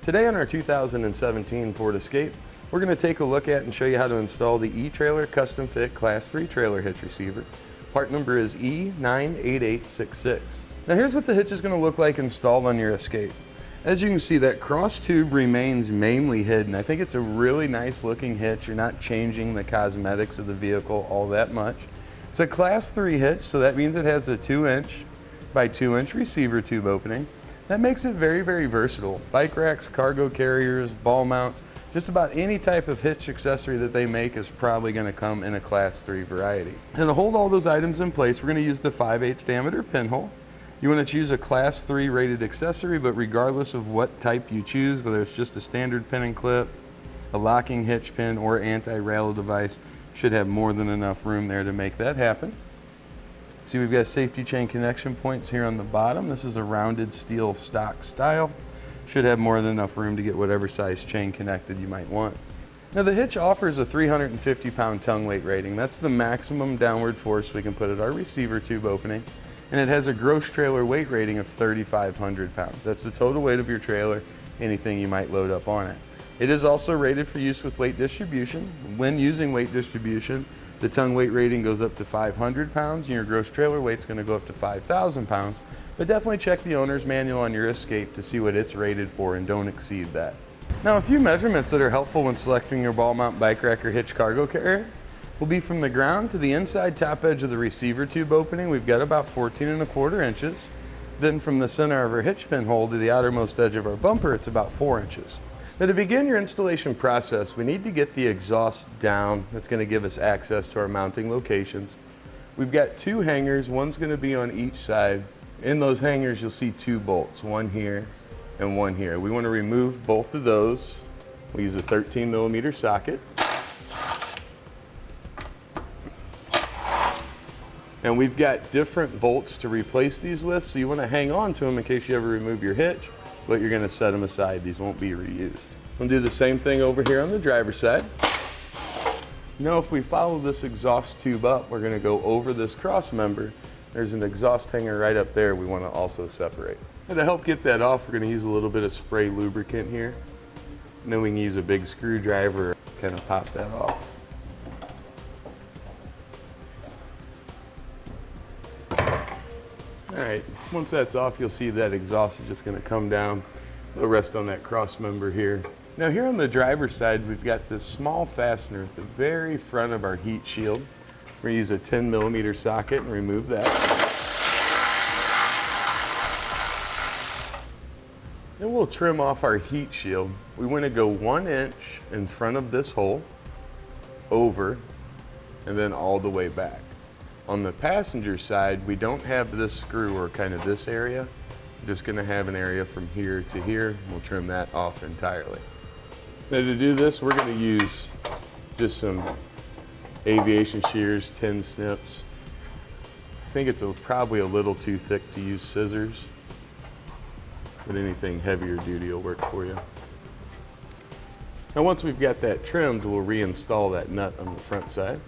Today on our 2017 Ford Escape, we're going to take a look at and show you how to install the Etrailer Custom Fit Class 3 trailer hitch receiver. Part number is E98866. Now here's what the hitch is going to look like installed on your Escape. As you can see, that cross tube remains mainly hidden. I think it's a really nice looking hitch. You're not changing the cosmetics of the vehicle all that much. It's a Class 3 hitch, so that means it has a 2" by 2" receiver tube opening. That makes it very, very versatile. Bike racks, cargo carriers, ball mounts, just about any type of hitch accessory that they make is probably going to come in a Class 3 variety. And to hold all those items in place, we're going to use the 5/8 diameter pinhole. You want to choose a Class 3 rated accessory, but regardless of what type you choose, whether it's just a standard pin and clip, a locking hitch pin, or anti-rattle device, should have more than enough room there to make that happen. See, we've got safety chain connection points here on the bottom. This is a rounded steel stock style. Should have more than enough room to get whatever size chain connected you might want. Now the hitch offers a 350-pound tongue weight rating. That's the maximum downward force we can put at our receiver tube opening. And it has a gross trailer weight rating of 3,500 pounds. That's the total weight of your trailer, anything you might load up on it. It is also rated for use with weight distribution. When using weight distribution, the tongue weight rating goes up to 500 pounds and your gross trailer weight's going to go up to 5,000 pounds. But definitely check the owner's manual on your Escape to see what it's rated for and don't exceed that. Now a few measurements that are helpful when selecting your ball mount bike rack or hitch cargo carrier will be from the ground to the inside top edge of the receiver tube opening. We've got about 14¼ inches. Then from the center of our hitch pin hole to the outermost edge of our bumper, it's about 4 inches. Now to begin your installation process, we need to get the exhaust down. That's going to give us access to our mounting locations. We've got 2 hangers, one's going to be on each side. In those hangers you'll see 2 bolts, one here and one here. We want to remove both of those. We use a 13mm socket. And we've got different bolts to replace these with, so you want to hang on to them in case you ever remove your hitch. But you're going to set them aside. These won't be reused. We'll do the same thing over here on the driver's side. Now if we follow this exhaust tube up, we're going to go over this cross member. There's an exhaust hanger right up there we want to also separate. And to help get that off, we're going to use a little bit of spray lubricant here. And then we can use a big screwdriver to kind of pop that off. All right, once that's off, you'll see that exhaust is just going to come down. It'll rest on that cross member here. Now here on the driver's side, we've got this small fastener at the very front of our heat shield. We're going to use a 10mm socket and remove that. Then we'll trim off our heat shield. We want to go 1 inch in front of this hole, over, and then all the way back. On the passenger side, we don't have this screw or kind of this area. We're just going to have an area from here to here. We'll trim that off entirely. Now to do this, we're going to use just some aviation shears, 10 snips. I think it's probably a little too thick to use scissors, but anything heavier duty will work for you. Now once we've got that trimmed, we'll reinstall that nut on the front side.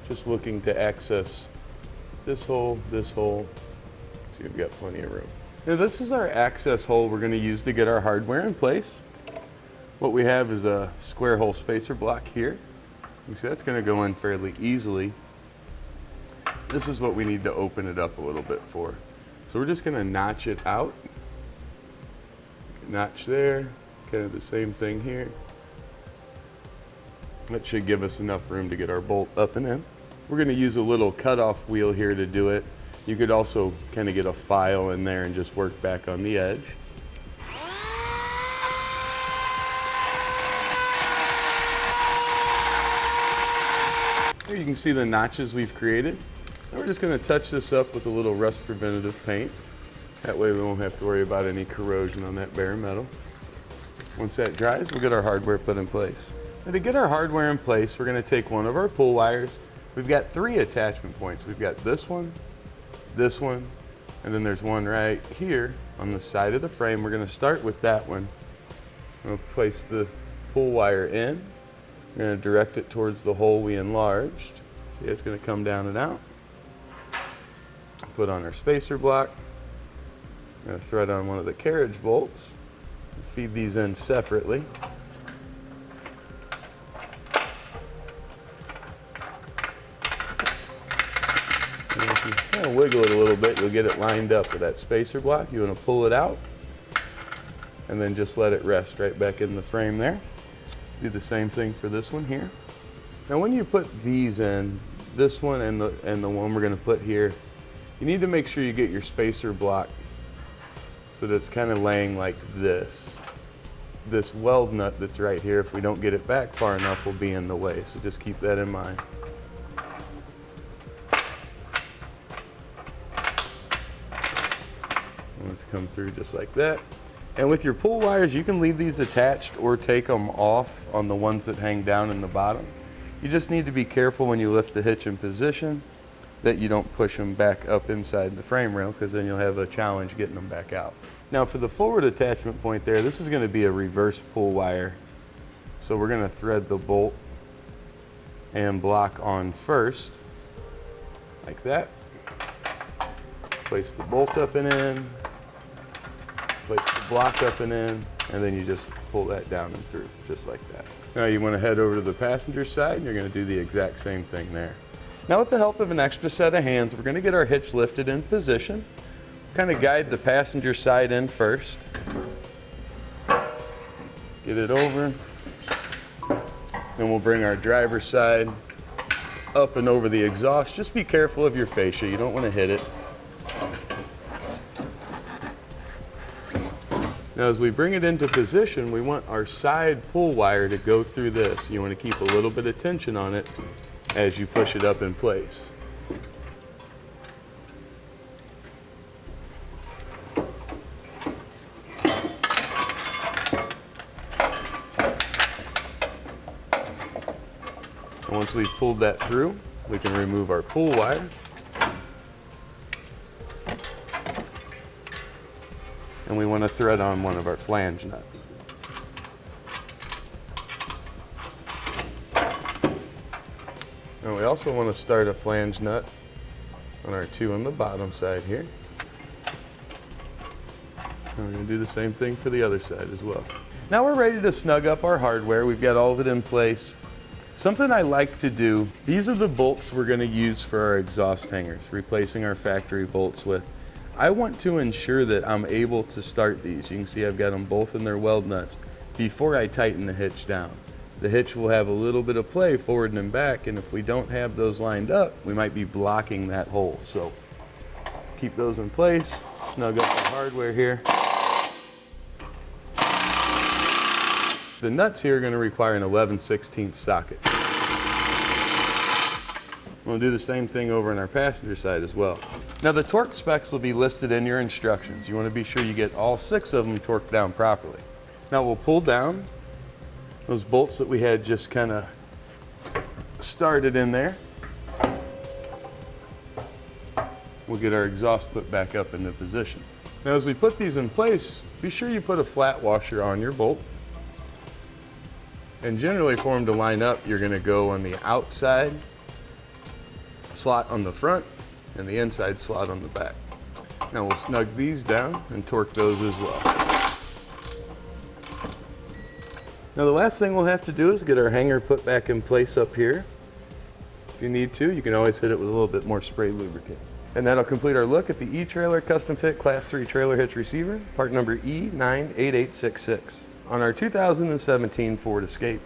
Just looking to access this hole, so we've got plenty of room. Now this is our access hole we're going to use to get our hardware in place. What we have is a square hole spacer block here. You see that's going to go in fairly easily. This is what we need to open it up a little bit for. So we're just going to notch it out. Notch there, kind of the same thing here. That should give us enough room to get our bolt up and in. We're going to use a little cutoff wheel here to do it. You could also kind of get a file in there and just work back on the edge. Here you can see the notches we've created. And we're just going to touch this up with a little rust preventative paint. That way we won't have to worry about any corrosion on that bare metal. Once that dries, we'll get our hardware put in place. And to get our hardware in place, we're going to take one of our pull wires. We've got 3 attachment points. We've got this one, and then there's one right here on the side of the frame. We're going to start with that one. We'll place the pull wire in. We're going to direct it towards the hole we enlarged. See, it's going to come down and out. Put on our spacer block. I'm going to thread on one of the carriage bolts. Feed these in separately. And if you kind of wiggle it a little bit, you'll get it lined up with that spacer block. You want to pull it out and then just let it rest right back in the frame there. Do the same thing for this one here. Now when you put these in, this one and the one we're going to put here, you need to make sure you get your spacer block so that it's kind of laying like this. This weld nut that's right here, if we don't get it back far enough, will be in the way, so just keep that in mind. I want it to come through just like that. And with your pull wires, you can leave these attached or take them off on the ones that hang down in the bottom. You just need to be careful when you lift the hitch in position that you don't push them back up inside the frame rail, because then you'll have a challenge getting them back out. Now for the forward attachment point there, this is going to be a reverse pull wire. So we're going to thread the bolt and block on first, like that. Place the bolt up and in, place the block up and in, and then you just pull that down and through, just like that. Now you want to head over to the passenger side and you're going to do the exact same thing there. Now with the help of an extra set of hands, we're going to get our hitch lifted in position. Kind of guide the passenger side in first. Get it over. Then we'll bring our driver's side up and over the exhaust. Just be careful of your fascia, you don't want to hit it. Now as we bring it into position, we want our side pull wire to go through this. You want to keep a little bit of tension on it as you push it up in place. And once we've pulled that through, we can remove our pull wire. And we want to thread on one of our flange nuts. And we also want to start a flange nut on our two on the bottom side here. And we're going to do the same thing for the other side as well. Now we're ready to snug up our hardware. We've got all of it in place. Something I like to do, these are the bolts we're going to use for our exhaust hangers, replacing our factory bolts with. I want to ensure that I'm able to start these. You can see I've got them both in their weld nuts before I tighten the hitch down. The hitch will have a little bit of play forward and back, and if we don't have those lined up, we might be blocking that hole. So keep those in place, snug up the hardware here. The nuts here are going to require an 11/16 socket. We'll do the same thing over on our passenger side as well. Now the torque specs will be listed in your instructions. You want to be sure you get all 6 of them torqued down properly. Now we'll pull down those bolts that we had just kind of started in there. We'll get our exhaust put back up into position. Now as we put these in place, be sure you put a flat washer on your bolt. And generally for them to line up, you're going to go on the outside slot on the front and the inside slot on the back. Now we'll snug these down and torque those as well. Now the last thing we'll have to do is get our hanger put back in place up here. If you need to, you can always hit it with a little bit more spray lubricant. And that'll complete our look at the Etrailer Custom Fit Class 3 Trailer Hitch Receiver, part number E98866, on our 2017 Ford Escape.